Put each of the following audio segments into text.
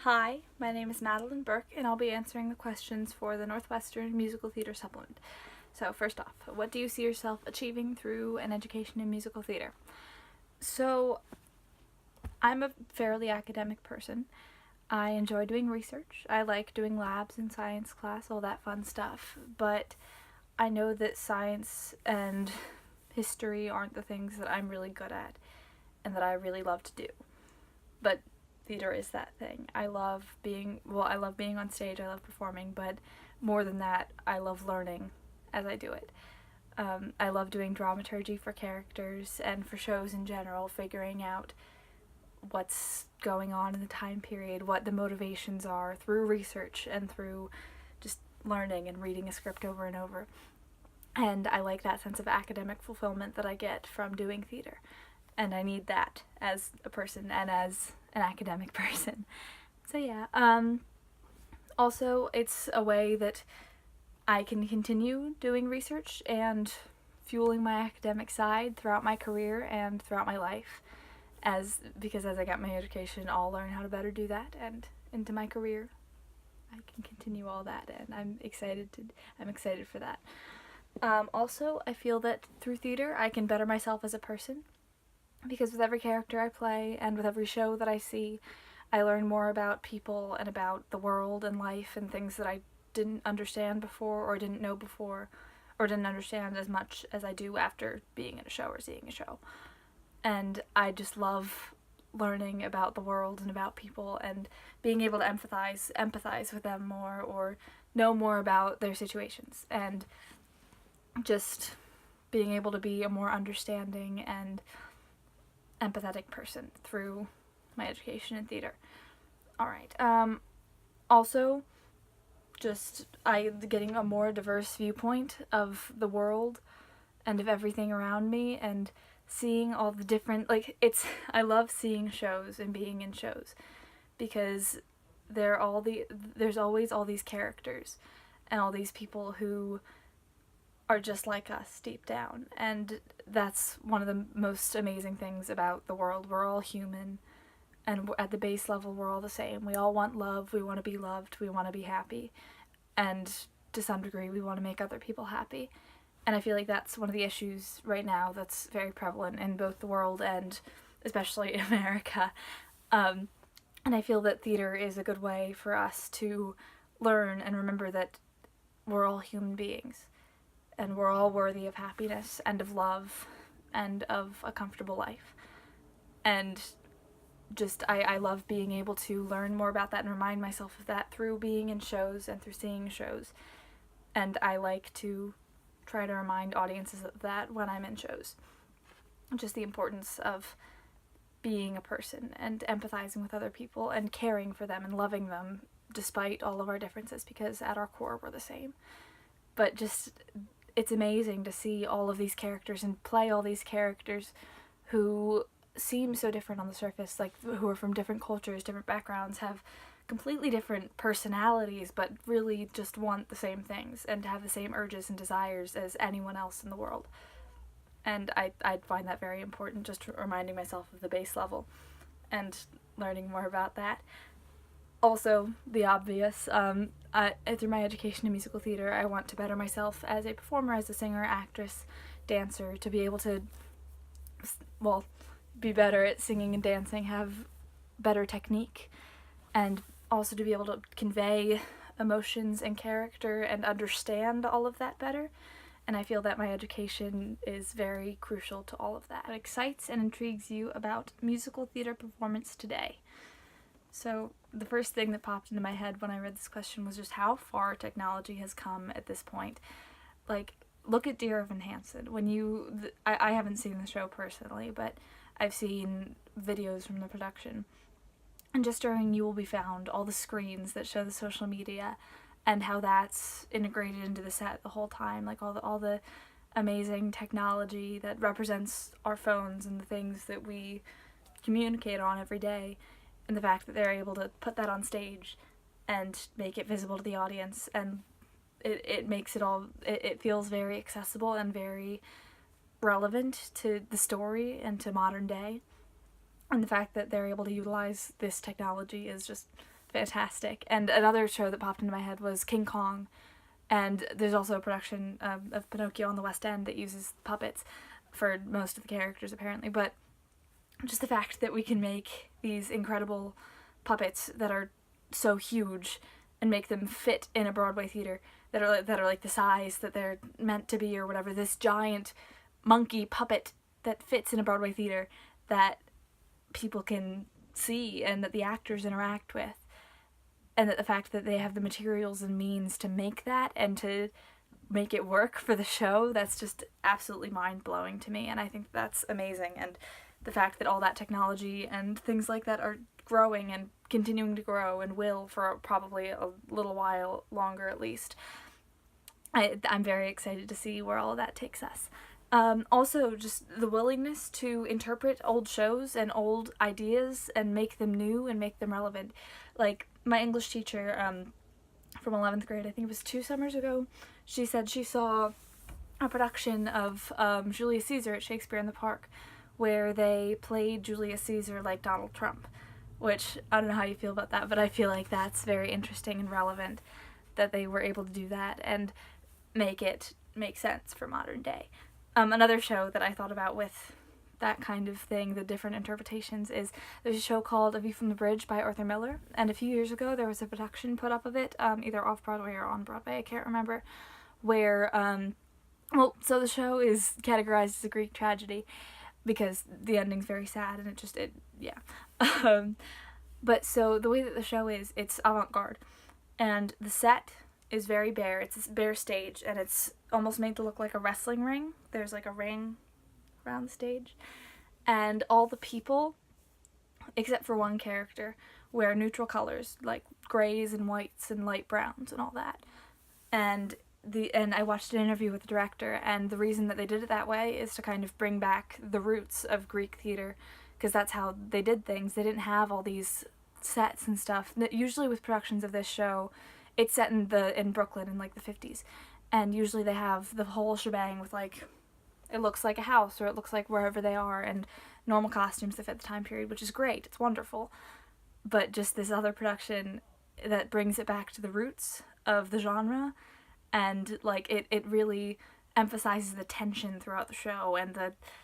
Hi, my name is Madeline Burke, and I'll be answering the questions for the Northwestern Musical Theater Supplement. So, first off, what do you see yourself achieving through an education in musical theater? So, I'm a fairly academic person. I enjoy doing research. I like doing labs in science class, all that fun stuff. But I know that science and history aren't the things that I'm really good at and that I really love to do. But theater is that thing. I love being on stage, I love performing, but more than that, I love learning as I do it. I love doing dramaturgy for characters and for shows in general, figuring out what's going on in the time period, what the motivations are through research and through just learning and reading a script over and over. And I like that sense of academic fulfillment that I get from doing theater. And I need that as a person and as an academic person. So yeah, also it's a way that I can continue doing research and fueling my academic side throughout my career and throughout my life, because as I get my education, I'll learn how to better do that, and into my career I can continue all that, and I'm excited for that. Also, I feel that through theater I can better myself as a person, because with every character I play and with every show that I see, I learn more about people and about the world and life and things that I didn't understand before or didn't know before or didn't understand as much as I do after being in a show or seeing a show. And I just love learning about the world and about people and being able to empathize with them more or know more about their situations, and just being able to be a more understanding and empathetic person through my education in theater. Alright, also, just getting a more diverse viewpoint of the world and of everything around me, and seeing all the different, I love seeing shows and being in shows, because there's always all these characters and all these people who are just like us deep down, and that's one of the most amazing things about the world. We're all human, and at the base level we're all the same. We all want love, we want to be loved, we want to be happy, and to some degree we want to make other people happy. And I feel like that's one of the issues right now that's very prevalent in both the world and especially America. And I feel that theater is a good way for us to learn and remember that we're all human beings, and we're all worthy of happiness and of love and of a comfortable life. And just, I love being able to learn more about that and remind myself of that through being in shows and through seeing shows. And I like to try to remind audiences of that when I'm in shows. Just the importance of being a person and empathizing with other people and caring for them and loving them despite all of our differences, because at our core we're the same. But just, it's amazing to see all of these characters and play all these characters who seem so different on the surface, like who are from different cultures, different backgrounds, have completely different personalities, but really just want the same things and have the same urges and desires as anyone else in the world. And I find that very important, just reminding myself of the base level and learning more about that. Also, the obvious, through my education in musical theater, I want to better myself as a performer, as a singer, actress, dancer, to be able to, be better at singing and dancing, have better technique, and also to be able to convey emotions and character and understand all of that better. And I feel that my education is very crucial to all of that. What excites and intrigues you about musical theater performance today? So the first thing that popped into my head when I read this question was just how far technology has come at this point. Look at Dear Evan Hansen. I haven't seen the show personally, but I've seen videos from the production. And just during You Will Be Found, all the screens that show the social media and how that's integrated into the set the whole time, all the amazing technology that represents our phones and the things that we communicate on every day, and the fact that they're able to put that on stage and make it visible to the audience, and it makes it feels very accessible and very relevant to the story and to modern day. And the fact that they're able to utilize this technology is just fantastic. And another show that popped into my head was King Kong, and there's also a production of Pinocchio on the West End that uses puppets for most of the characters, apparently. But just the fact that we can make these incredible puppets that are so huge and make them fit in a Broadway theater, that are like the size that they're meant to be or whatever. This giant monkey puppet that fits in a Broadway theater that people can see and that the actors interact with, and that the fact that they have the materials and means to make that and to make it work for the show, that's just absolutely mind-blowing to me, and I think that's amazing. And the fact that all that technology and things like that are growing and continuing to grow and will for probably a little while longer at least. I'm very excited to see where all of that takes us. Also, just the willingness to interpret old shows and old ideas and make them new and make them relevant. Like, my English teacher from 11th grade, I think it was 2 summers ago, she said she saw a production of Julius Caesar at Shakespeare in the Park, where they played Julius Caesar like Donald Trump, which I don't know how you feel about that, but I feel like that's very interesting and relevant that they were able to do that and make it make sense for modern day. Another show that I thought about with that kind of thing, the different interpretations, is there's a show called A View from the Bridge by Arthur Miller, and a few years ago there was a production put up of it, either off-Broadway or on Broadway, I can't remember, where, so the show is categorized as a Greek tragedy, because the ending's very sad, and but so the way that the show is, it's avant-garde, and the set is very bare. It's a bare stage, and it's almost made to look like a wrestling ring. There's like a ring around the stage, and all the people, except for one character, wear neutral colors, like grays and whites and light browns and all that. And I watched an interview with the director, and the reason that they did it that way is to kind of bring back the roots of Greek theater, because that's how they did things. They didn't have all these sets and stuff. Usually with productions of this show, it's set in Brooklyn in like the 50s, and usually they have the whole shebang with, like, it looks like a house or it looks like wherever they are, and normal costumes that fit the time period, which is great. It's wonderful. But just this other production that brings it back to the roots of the genre, and like it really emphasizes the tension throughout the show, and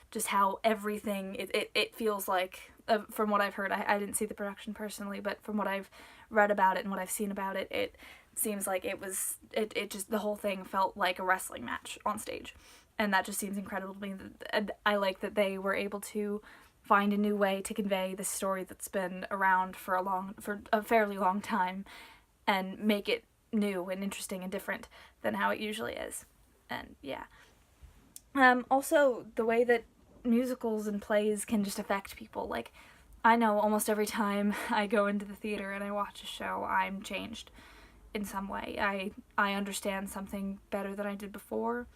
just how everything it feels like, from what I've heard, I didn't see the production personally, but from what I've read about it and what I've seen about it, it seems like it just, the whole thing felt like a wrestling match on stage, and that just seems incredible to me. And I like that they were able to find a new way to convey this story that's been around for a fairly long time, and make it new and interesting and different than how it usually is. And yeah. Also, the way that musicals and plays can just affect people. Like, I know almost every time I go into the theater and I watch a show, I'm changed in some way. I understand something better than I did before.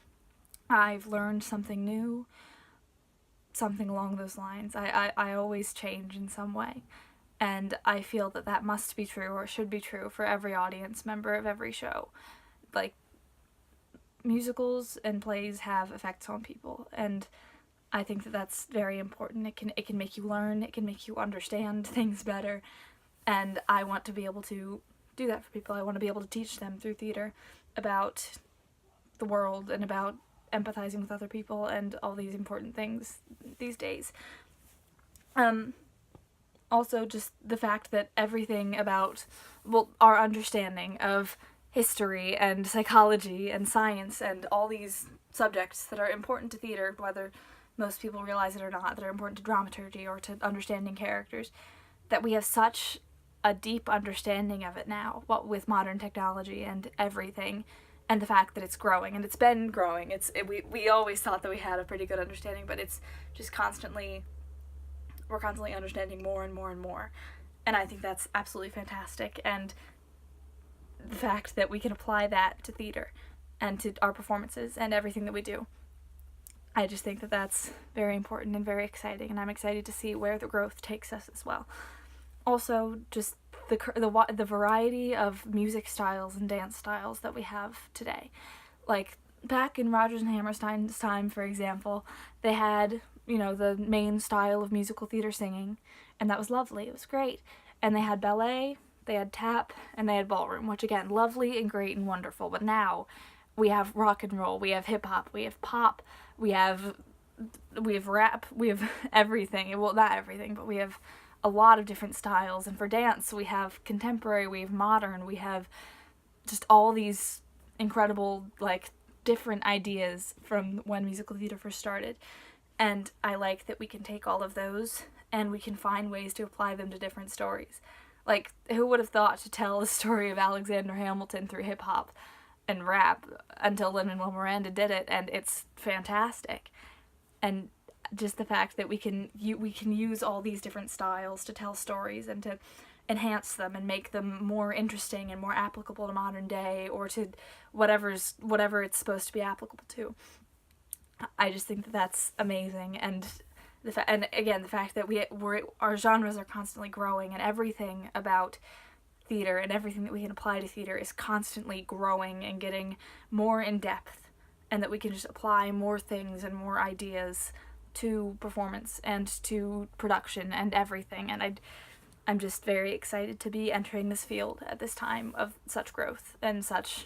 I've learned something new. Something along those lines. I always change in some way. And I feel that that must be true, or should be true, for every audience member of every show. Like, musicals and plays have effects on people, and I think that that's very important. It can make you learn, it can make you understand things better, and I want to be able to do that for people. I want to be able to teach them through theater about the world and about empathizing with other people and all these important things these days. Also, just the fact that everything about, our understanding of history and psychology and science and all these subjects that are important to theater, whether most people realize it or not, that are important to dramaturgy or to understanding characters, that we have such a deep understanding of it now, with modern technology and everything, and the fact that it's growing, and it's been growing. We always thought that we had a pretty good understanding, but it's just we're constantly understanding more and more and more, and I think that's absolutely fantastic. And the fact that we can apply that to theater and to our performances and everything that we do, I just think that that's very important and very exciting, and I'm excited to see where the growth takes us as well. Also, just the variety of music styles and dance styles that we have today. Like, back in Rodgers and Hammerstein's time, for example, they had, the main style of musical theater singing, and that was lovely. It was great. And they had ballet, They had tap and they had ballroom, which again, lovely and great and wonderful. But now we have rock and roll, we have hip hop, we have pop, we have rap, we have everything. Well, not everything, but we have a lot of different styles. And for dance, we have contemporary, we have modern, we have just all these incredible, like, different ideas from when musical theater first started. And I like that we can take all of those and we can find ways to apply them to different stories. Like, who would have thought to tell the story of Alexander Hamilton through hip hop and rap until Lin-Manuel Miranda did it, and it's fantastic. And just the fact that we can use all these different styles to tell stories and to enhance them and make them more interesting and more applicable to modern day, or to whatever it's supposed to be applicable to. I just think that that's amazing. And and again, the fact that our genres are constantly growing, and everything about theater and everything that we can apply to theater is constantly growing and getting more in depth, and that we can just apply more things and more ideas to performance and to production and everything. And I'm just very excited to be entering this field at this time of such growth and such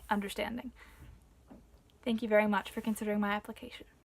understanding. Thank you very much for considering my application.